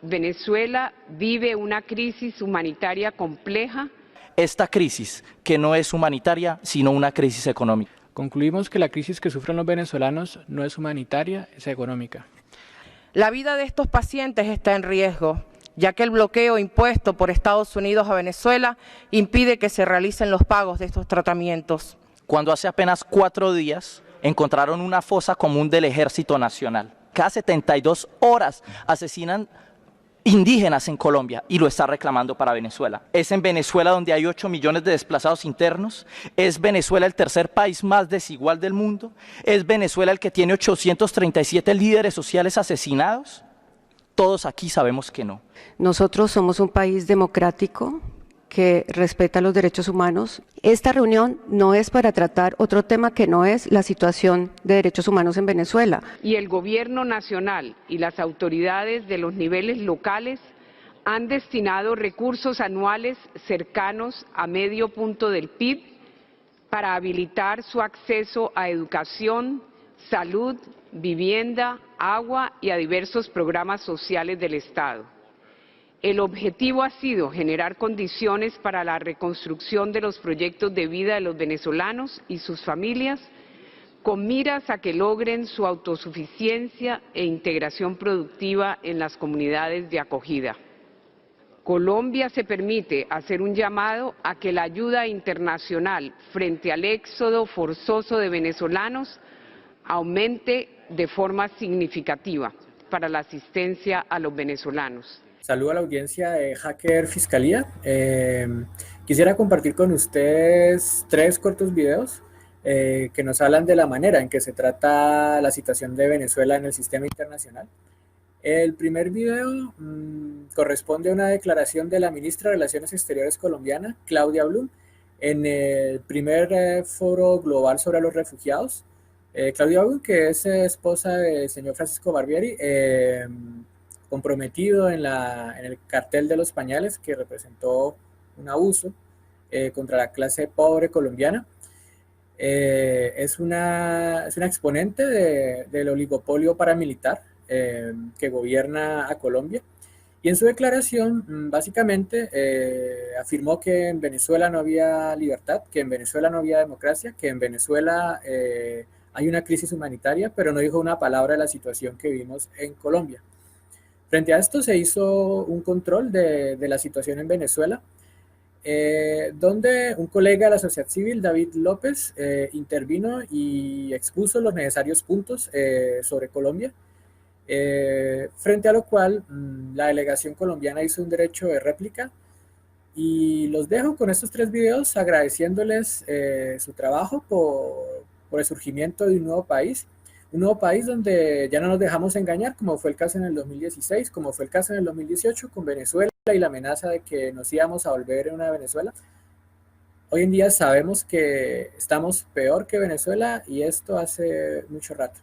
Venezuela vive una crisis humanitaria compleja. Esta crisis, que no es humanitaria, sino una crisis económica. Concluimos que la crisis que sufren los venezolanos no es humanitaria, es económica. La vida de estos pacientes está en riesgo, ya que el bloqueo impuesto por Estados Unidos a Venezuela impide que se realicen los pagos de estos tratamientos. Cuando hace apenas 4 días encontraron una fosa común del Ejército Nacional. Cada 72 horas asesinan indígenas en Colombia y lo está reclamando para Venezuela. Es en Venezuela donde hay 8 millones de desplazados internos, es Venezuela el tercer país más desigual del mundo, es Venezuela el que tiene 837 líderes sociales asesinados. Todos aquí sabemos que no. Nosotros somos un país democrático que respeta los derechos humanos. Esta reunión no es para tratar otro tema que no es la situación de derechos humanos en Venezuela. Y el gobierno nacional y las autoridades de los niveles locales han destinado recursos anuales cercanos a medio punto del PIB para habilitar su acceso a educación, salud, vivienda, agua y a diversos programas sociales del Estado. El objetivo ha sido generar condiciones para la reconstrucción de los proyectos de vida de los venezolanos y sus familias, con miras a que logren su autosuficiencia e integración productiva en las comunidades de acogida. Colombia se permite hacer un llamado a que la ayuda internacional frente al éxodo forzoso de venezolanos aumente de forma significativa para la asistencia a los venezolanos. Saludo a la audiencia de Hacker Fiscalía. Quisiera compartir con ustedes 3 cortos videos que nos hablan de la manera en que se trata la situación de Venezuela en el sistema internacional. El primer video corresponde a una declaración de la ministra de Relaciones Exteriores colombiana, Claudia Blum, en el primer foro global sobre los refugiados. Claudia Blum, que es esposa del señor Francisco Barbieri, comprometido en el cartel de los pañales, que representó un abuso contra la clase pobre colombiana. Es una exponente del oligopolio paramilitar que gobierna a Colombia, y en su declaración básicamente afirmó que en Venezuela no había libertad, que en Venezuela no había democracia, que en Venezuela hay una crisis humanitaria, pero no dijo una palabra de la situación que vivimos en Colombia. Frente a esto se hizo un control de la situación en Venezuela, donde un colega de la sociedad civil, David López, intervino y expuso los necesarios puntos sobre Colombia, frente a lo cual la delegación colombiana hizo un derecho de réplica, y los dejo con estos 3 videos agradeciéndoles su trabajo por el surgimiento de un nuevo país donde ya no nos dejamos engañar, como fue el caso en el 2016, como fue el caso en el 2018 con Venezuela y la amenaza de que nos íbamos a volver en una Venezuela. Hoy en día sabemos que estamos peor que Venezuela, y esto hace mucho rato.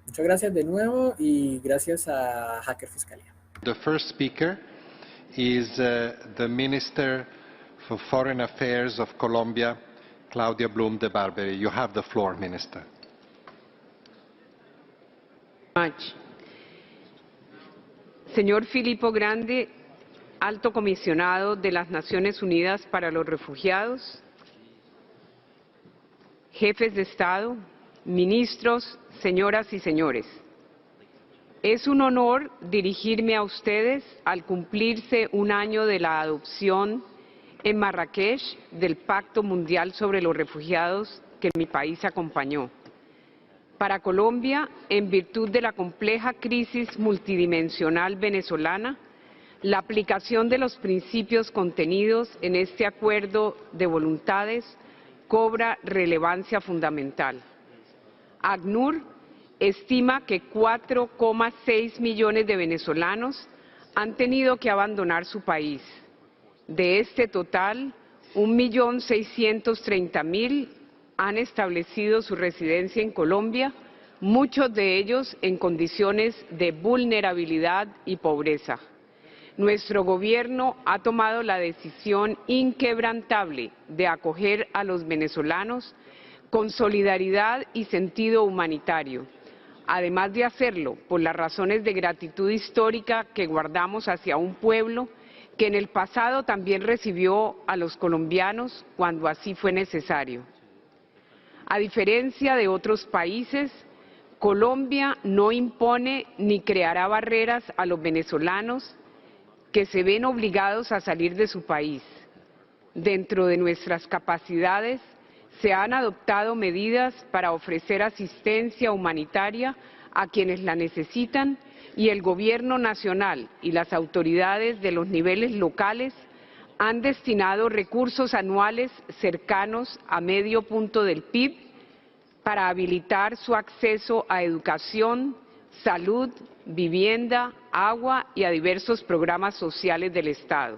Muchas gracias de nuevo y gracias a Hacker Fiscalía. The first speaker is the Minister for Foreign Affairs of Colombia, Claudia Blum de Barberi. You have the floor, Minister. Señor Filippo Grandi, Alto Comisionado de las Naciones Unidas para los Refugiados, jefes de Estado, ministros, señoras y señores. Es un honor dirigirme a ustedes al cumplirse un año de la adopción en Marrakech del Pacto Mundial sobre los Refugiados que mi país acompañó. Para Colombia, en virtud de la compleja crisis multidimensional venezolana, la aplicación de los principios contenidos en este acuerdo de voluntades cobra relevancia fundamental. ACNUR estima que 4,6 millones de venezolanos han tenido que abandonar su país. De este total, 1.630.000 han establecido su residencia en Colombia, muchos de ellos en condiciones de vulnerabilidad y pobreza. Nuestro gobierno ha tomado la decisión inquebrantable de acoger a los venezolanos con solidaridad y sentido humanitario, además de hacerlo por las razones de gratitud histórica que guardamos hacia un pueblo que en el pasado también recibió a los colombianos cuando así fue necesario. A diferencia de otros países, Colombia no impone ni creará barreras a los venezolanos que se ven obligados a salir de su país. Dentro de nuestras capacidades, se han adoptado medidas para ofrecer asistencia humanitaria a quienes la necesitan y el Gobierno nacional y las autoridades de los niveles locales han destinado recursos anuales cercanos a medio punto del PIB para habilitar su acceso a educación, salud, vivienda, agua y a diversos programas sociales del Estado.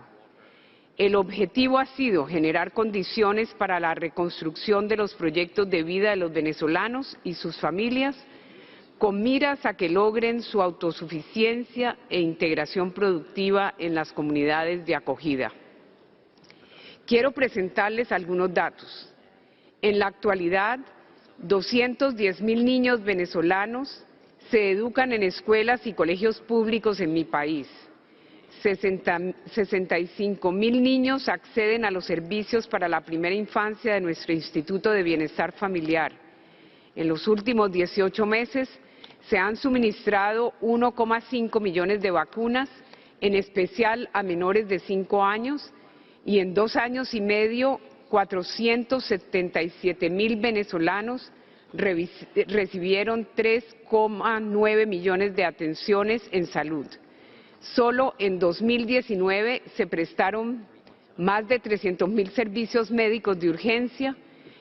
El objetivo ha sido generar condiciones para la reconstrucción de los proyectos de vida de los venezolanos y sus familias, con miras a que logren su autosuficiencia e integración productiva en las comunidades de acogida. Quiero presentarles algunos datos. En la actualidad, 210.000 niños venezolanos se educan en escuelas y colegios públicos en mi país. 65.000 niños acceden a los servicios para la primera infancia de nuestro Instituto de Bienestar Familiar. En los últimos 18 meses se han suministrado 1,5 millones de vacunas, en especial a menores de 5 años, y en 2 años y medio 477.000 venezolanos recibieron 3,9 millones de atenciones en salud. Solo en 2019 se prestaron más de 300.000 servicios médicos de urgencia,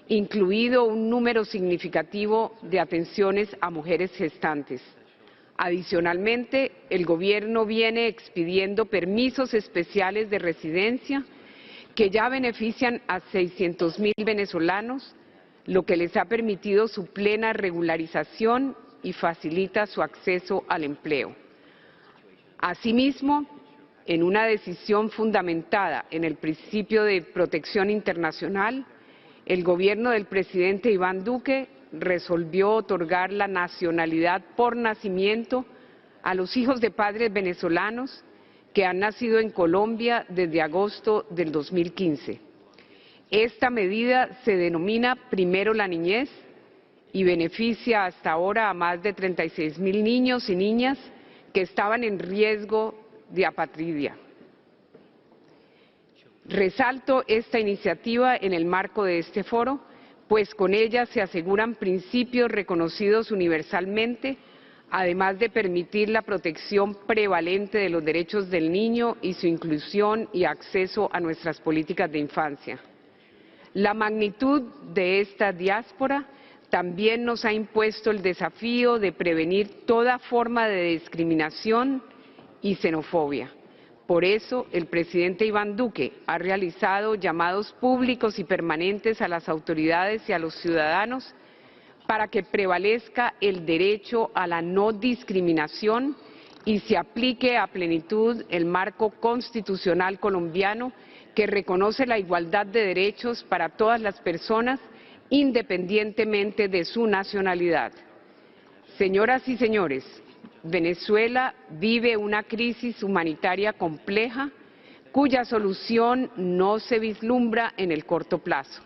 incluido un número significativo de atenciones a mujeres gestantes. Adicionalmente, el Gobierno viene expidiendo permisos especiales de residencia que ya benefician a 600.000 venezolanos, lo que les ha permitido su plena regularización y facilita su acceso al empleo. Asimismo, en una decisión fundamentada en el principio de protección internacional, el gobierno del presidente Iván Duque resolvió otorgar la nacionalidad por nacimiento a los hijos de padres venezolanos que han nacido en Colombia desde agosto del 2015. Esta medida se denomina Primero la Niñez y beneficia hasta ahora a más de 36.000 niños y niñas que estaban en riesgo de apatridia. Resalto esta iniciativa en el marco de este foro, pues con ella se aseguran principios reconocidos universalmente, además de permitir la protección prevalente de los derechos del niño y su inclusión y acceso a nuestras políticas de infancia. La magnitud de esta diáspora también nos ha impuesto el desafío de prevenir toda forma de discriminación y xenofobia. Por eso, el presidente Iván Duque ha realizado llamados públicos y permanentes a las autoridades y a los ciudadanos para que prevalezca el derecho a la no discriminación y se aplique a plenitud el marco constitucional colombiano que reconoce la igualdad de derechos para todas las personas independientemente de su nacionalidad. Señoras y señores, Venezuela vive una crisis humanitaria compleja cuya solución no se vislumbra en el corto plazo.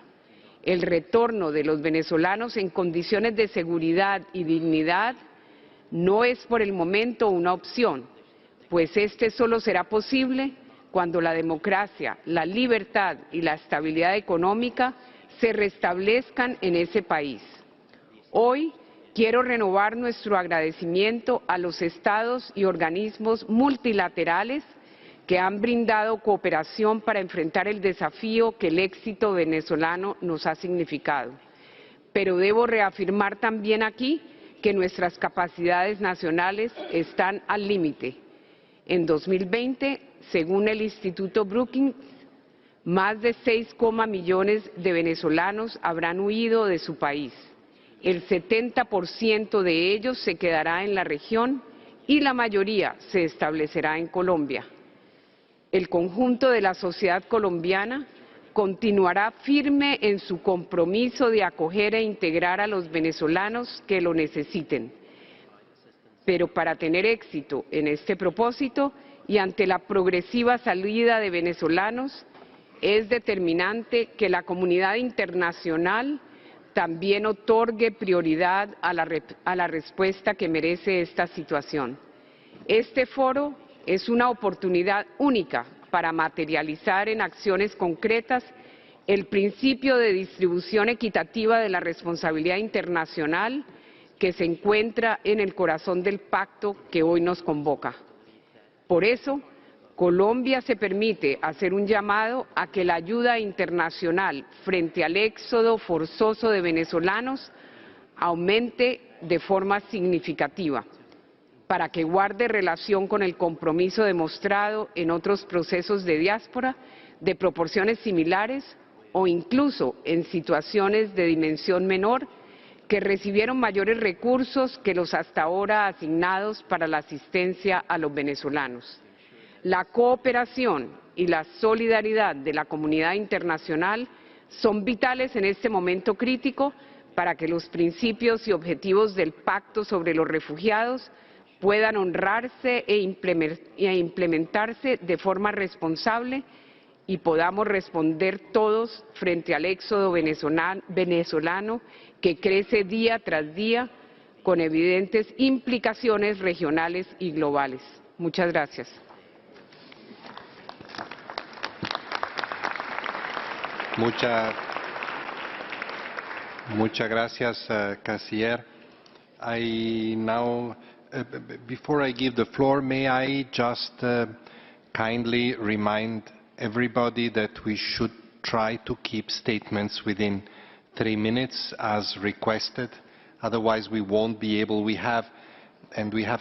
El retorno de los venezolanos en condiciones de seguridad y dignidad no es por el momento una opción, pues este solo será posible cuando la democracia, la libertad y la estabilidad económica se restablezcan en ese país. Hoy quiero renovar nuestro agradecimiento a los estados y organismos multilaterales que han brindado cooperación para enfrentar el desafío que el éxito venezolano nos ha significado. Pero debo reafirmar también aquí que nuestras capacidades nacionales están al límite. En 2020, según el Instituto Brookings, más de 6 millones de venezolanos habrán huido de su país. El 70% de ellos se quedará en la región y la mayoría se establecerá en Colombia. El conjunto de la sociedad colombiana continuará firme en su compromiso de acoger e integrar a los venezolanos que lo necesiten, Pero para tener éxito en este propósito y ante la progresiva salida de venezolanos, es determinante que la comunidad internacional también otorgue prioridad a la respuesta que merece esta situación. Este foro es una oportunidad única para materializar en acciones concretas el principio de distribución equitativa de la responsabilidad internacional que se encuentra en el corazón del pacto que hoy nos convoca. Por eso, Colombia se permite hacer un llamado a que la ayuda internacional frente al éxodo forzoso de venezolanos aumente de forma significativa, para que guarde relación con el compromiso demostrado en otros procesos de diáspora de proporciones similares o incluso en situaciones de dimensión menor que recibieron mayores recursos que los hasta ahora asignados para la asistencia a los venezolanos. La cooperación y la solidaridad de la comunidad internacional son vitales en este momento crítico para que los principios y objetivos del Pacto sobre los Refugiados puedan honrarse e implementarse de forma responsable y podamos responder todos frente al éxodo venezolano que crece día tras día con evidentes implicaciones regionales y globales. Muchas gracias. Muchas gracias, Canciller. I now, before I give the floor, may I just kindly remind everybody that we should try to keep statements within 3 minutes as requested. Otherwise, we won't be able. We have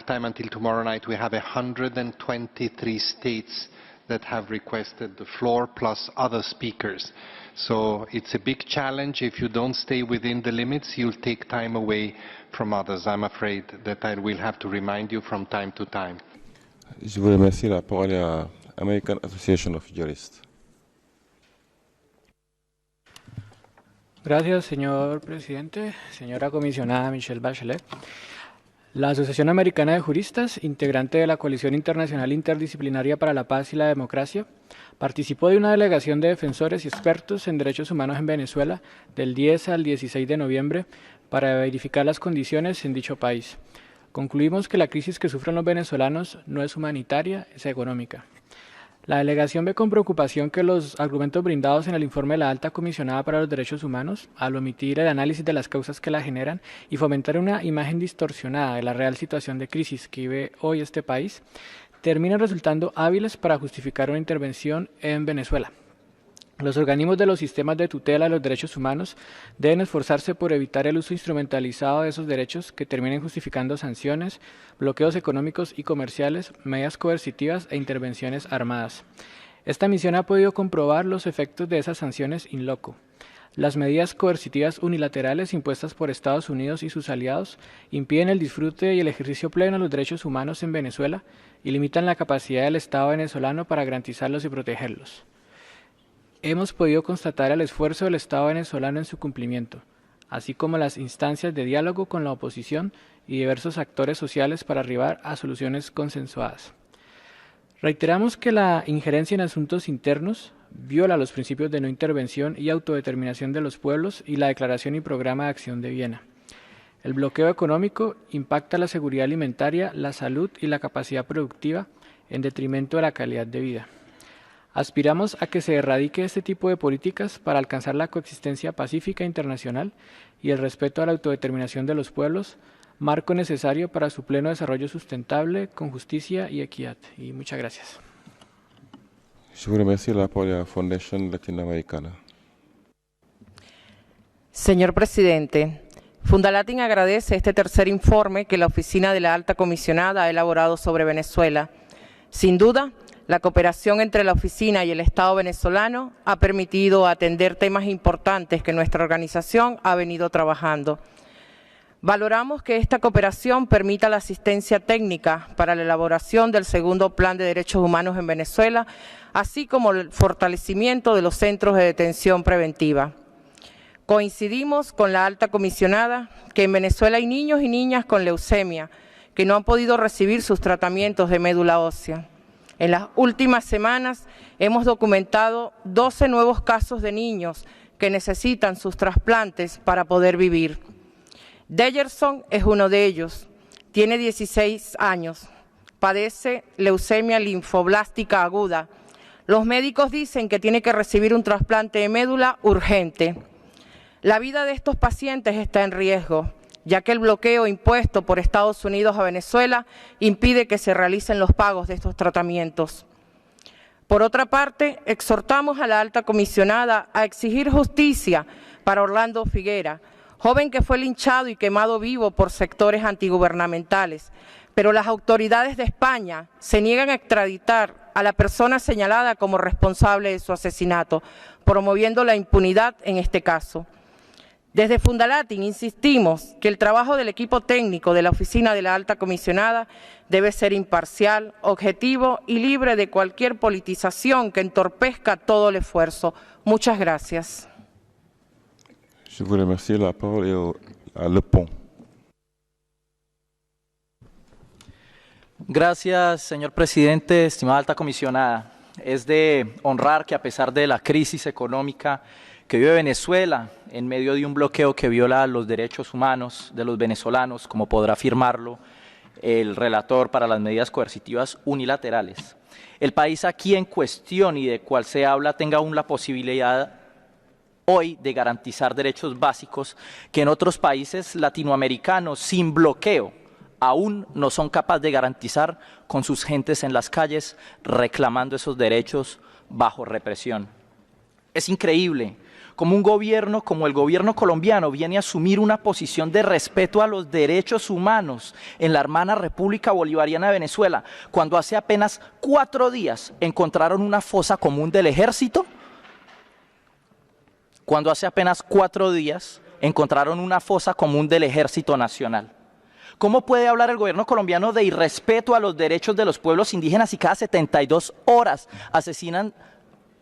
time until tomorrow night. We have 123 states that have requested the floor, plus other speakers. So it's a big challenge. If you don't stay within the limits, you'll take time away from others. I'm afraid that I will have to remind you from time to time. Je vous remercie. La parole est à American Association of Jurists. Gracias, señor presidente. Señora comisionada Michelle Bachelet. La Asociación Americana de Juristas, integrante de la Coalición Internacional Interdisciplinaria para la Paz y la Democracia, participó de una delegación de defensores y expertos en derechos humanos en Venezuela del 10 al 16 de noviembre para verificar las condiciones en dicho país. Concluimos que la crisis que sufren los venezolanos no es humanitaria, es económica. La delegación ve con preocupación que los argumentos brindados en el informe de la Alta Comisionada para los Derechos Humanos, al omitir el análisis de las causas que la generan y fomentar una imagen distorsionada de la real situación de crisis que vive hoy este país, terminan resultando hábiles para justificar una intervención en Venezuela. Los organismos de los sistemas de tutela de los derechos humanos deben esforzarse por evitar el uso instrumentalizado de esos derechos que terminen justificando sanciones, bloqueos económicos y comerciales, medidas coercitivas e intervenciones armadas. Esta misión ha podido comprobar los efectos de esas sanciones in loco. Las medidas coercitivas unilaterales impuestas por Estados Unidos y sus aliados impiden el disfrute y el ejercicio pleno de los derechos humanos en Venezuela y limitan la capacidad del Estado venezolano para garantizarlos y protegerlos. Hemos podido constatar el esfuerzo del Estado venezolano en su cumplimiento, así como las instancias de diálogo con la oposición y diversos actores sociales para arribar a soluciones consensuadas. Reiteramos que la injerencia en asuntos internos viola los principios de no intervención y autodeterminación de los pueblos y la Declaración y Programa de Acción de Viena. El bloqueo económico impacta la seguridad alimentaria, la salud y la capacidad productiva en detrimento de la calidad de vida. Aspiramos a que se erradique este tipo de políticas para alcanzar la coexistencia pacífica internacional y el respeto a la autodeterminación de los pueblos, marco necesario para su pleno desarrollo sustentable, con justicia y equidad. Y muchas gracias. Je vous remercie. La parole est à la Foundation Latinoamericana. Señor presidente, Fundalatin agradece este tercer informe que la Oficina de la Alta Comisionada ha elaborado sobre Venezuela. Sin duda, la cooperación entre la oficina y el Estado venezolano ha permitido atender temas importantes que nuestra organización ha venido trabajando. Valoramos que esta cooperación permita la asistencia técnica para la elaboración del segundo Plan de Derechos Humanos en Venezuela, así como el fortalecimiento de los centros de detención preventiva. Coincidimos con la alta comisionada que en Venezuela hay niños y niñas con leucemia que no han podido recibir sus tratamientos de médula ósea. En las últimas semanas hemos documentado 12 nuevos casos de niños que necesitan sus trasplantes para poder vivir. Deyerson es uno de ellos. Tiene 16 años. Padece leucemia linfoblástica aguda. Los médicos dicen que tiene que recibir un trasplante de médula urgente. La vida de estos pacientes está en riesgo, ya que el bloqueo impuesto por Estados Unidos a Venezuela impide que se realicen los pagos de estos tratamientos. Por otra parte, exhortamos a la alta comisionada a exigir justicia para Orlando Figuera, joven que fue linchado y quemado vivo por sectores antigubernamentales, pero las autoridades de España se niegan a extraditar a la persona señalada como responsable de su asesinato, promoviendo la impunidad en este caso. Desde Fundalatin insistimos que el trabajo del equipo técnico de la Oficina de la Alta Comisionada debe ser imparcial, objetivo y libre de cualquier politización que entorpezca todo el esfuerzo. Muchas gracias. Je vous remercie. La parole est à Le Pont. Gracias, señor presidente, estimada alta comisionada. Es de honrar que a pesar de la crisis económica que vive Venezuela, en medio de un bloqueo que viola los derechos humanos de los venezolanos, como podrá afirmarlo el relator para las medidas coercitivas unilaterales, el país aquí en cuestión y de cual se habla tenga aún la posibilidad hoy de garantizar derechos básicos que en otros países latinoamericanos sin bloqueo aún no son capaces de garantizar con sus gentes en las calles reclamando esos derechos bajo represión. Es increíble cómo un gobierno como el gobierno colombiano viene a asumir una posición de respeto a los derechos humanos en la hermana República Bolivariana de Venezuela, cuando hace apenas 4 días encontraron una fosa común del ejército, nacional. ¿Cómo puede hablar el gobierno colombiano de irrespeto a los derechos de los pueblos indígenas si cada 72 horas asesinan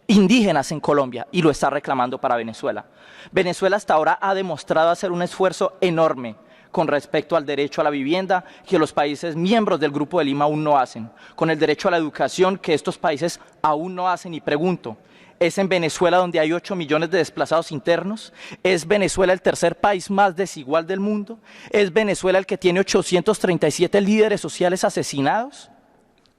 indígenas en Colombia y lo está reclamando para Venezuela? Venezuela hasta ahora ha demostrado hacer un esfuerzo enorme con respecto al derecho a la vivienda que los países miembros del Grupo de Lima aún no hacen, con el derecho a la educación que estos países aún no hacen. Y pregunto, ¿es en Venezuela donde hay 8 millones de desplazados internos? ¿Es Venezuela el tercer país más desigual del mundo? ¿Es Venezuela el que tiene 837 líderes sociales asesinados?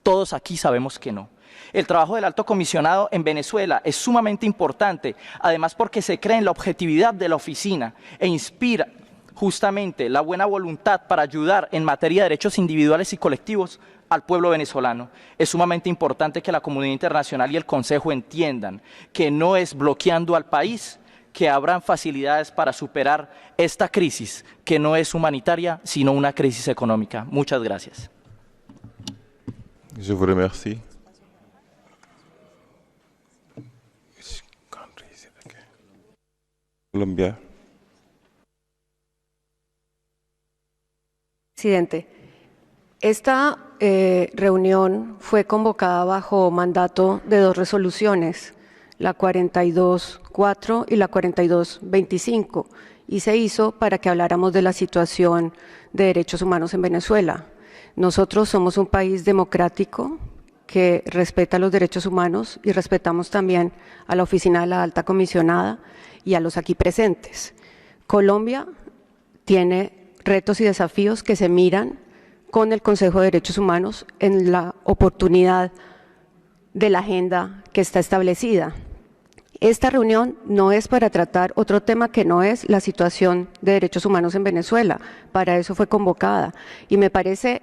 Todos aquí sabemos que no. El trabajo del alto comisionado en Venezuela es sumamente importante, además porque se cree en la objetividad de la oficina e inspira justamente la buena voluntad para ayudar en materia de derechos individuales y colectivos al pueblo venezolano. Es sumamente importante que la comunidad internacional y el Consejo entiendan que no es bloqueando al país que habrán facilidades para superar esta crisis, que no es humanitaria, sino una crisis económica. Muchas gracias. Je vous remercie. Colombia. Presidente, esta reunión fue convocada bajo mandato de 2 resoluciones, la 42.4 y la 42.25, y se hizo para que habláramos de la situación de derechos humanos en Venezuela. Nosotros somos un país democrático que respeta los derechos humanos y respetamos también a la Oficina de la Alta Comisionada y a los aquí presentes. Colombia tiene retos y desafíos que se miran con el Consejo de Derechos Humanos en la oportunidad de la agenda que está establecida. Esta reunión no es para tratar otro tema que no es la situación de derechos humanos en Venezuela. Para eso fue convocada. Y me parece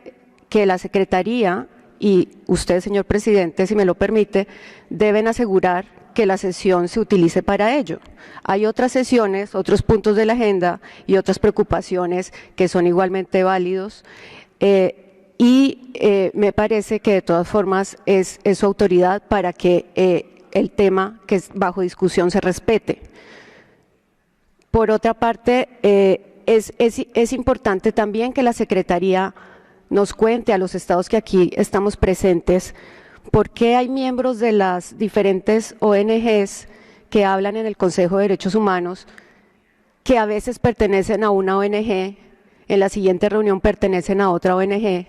que la Secretaría y usted, señor presidente, si me lo permite, deben asegurar que la sesión se utilice para ello. Hay otras sesiones, otros puntos de la agenda y otras preocupaciones que son igualmente válidos. Me parece que de todas formas es su autoridad para que el tema que es bajo discusión se respete. Por otra parte, es importante también que la Secretaría nos cuente a los estados que aquí estamos presentes por qué hay miembros de las diferentes ONGs que hablan en el Consejo de Derechos Humanos que a veces pertenecen a una ONG en la siguiente reunión pertenecen a otra ONG,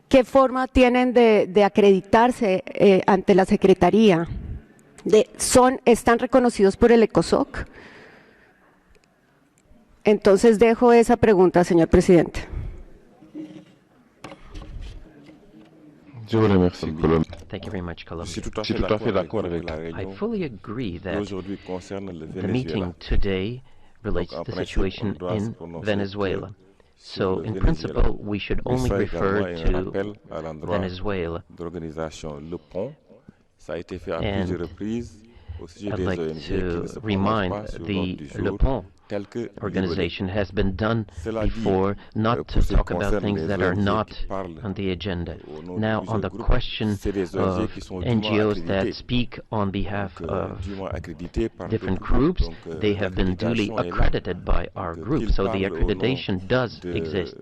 ¿qué forma tienen de acreditarse ante la Secretaría? ¿Están reconocidos por el ECOSOC? Entonces dejo esa pregunta, señor presidente. Je vous remercie, Colombie. Thank you very much, Je Colombia. suis tout à fait d'accord avec la I réunion fully agree that d'aujourd'hui concerne le the meeting Venezuela. today relates Donc, en to the principe, situation on doit se in prononcer Venezuela. sur So, le in Venezuela. principle, we should Mais only ça refer également est un to appel à l'endroit Venezuela. de l'organisation Le Pont. Ça a été fait à And plusieurs reprises au sujet I'd des like ONG qui ne to se prononcent remind pas sur the l'ordre du Le jour, Pont tel que organization has been done Cela dit, before not pour to ce qui talk about concerne things les that are ONG not qui parlent on the agenda. au nom de Now, on plusieurs the groupes, question c'est des ONG of qui sont dûment NGOs that accréditées. speak on behalf Donc, of dûment accréditées par different d'autres groupes. groups, Donc, they have been duly l'accréditation est là. accredited by our Donc, group, qu'ils so the parlent au nom accreditation does exist.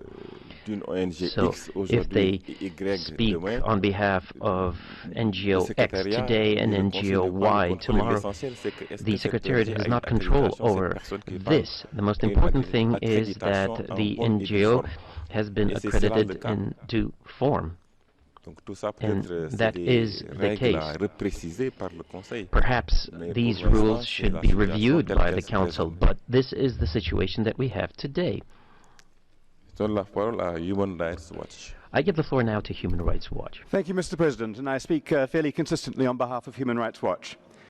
d'une ONG So X if they aujourd'hui et Y speak demain, on behalf of NGO le X secrétariat today and et le conseil NGO ne parlent Y contrôler. tomorrow, L'essentiel, c'est que est-ce the que cette Secretariat ONG has a not une control accréditation, cette over personne qui parle this. The most a une important thing is accréditation that en the bonne et due NGO forme. has been Et c'est cela le accredited cas. in due form. Donc tout ça And peut-être c'est that des is the règles à case. repréciser par le Conseil. Perhaps Mais these pour l'instant, rules c'est should la be situation reviewed telle by qu'elle the se Council, présente. but this is the situation that we have today. Je donne la parole à Human Rights Watch. I give the floor now to Human Rights Watch. Thank you, Mr. President, and I speak fairly consistently on behalf of Human Rights Watch.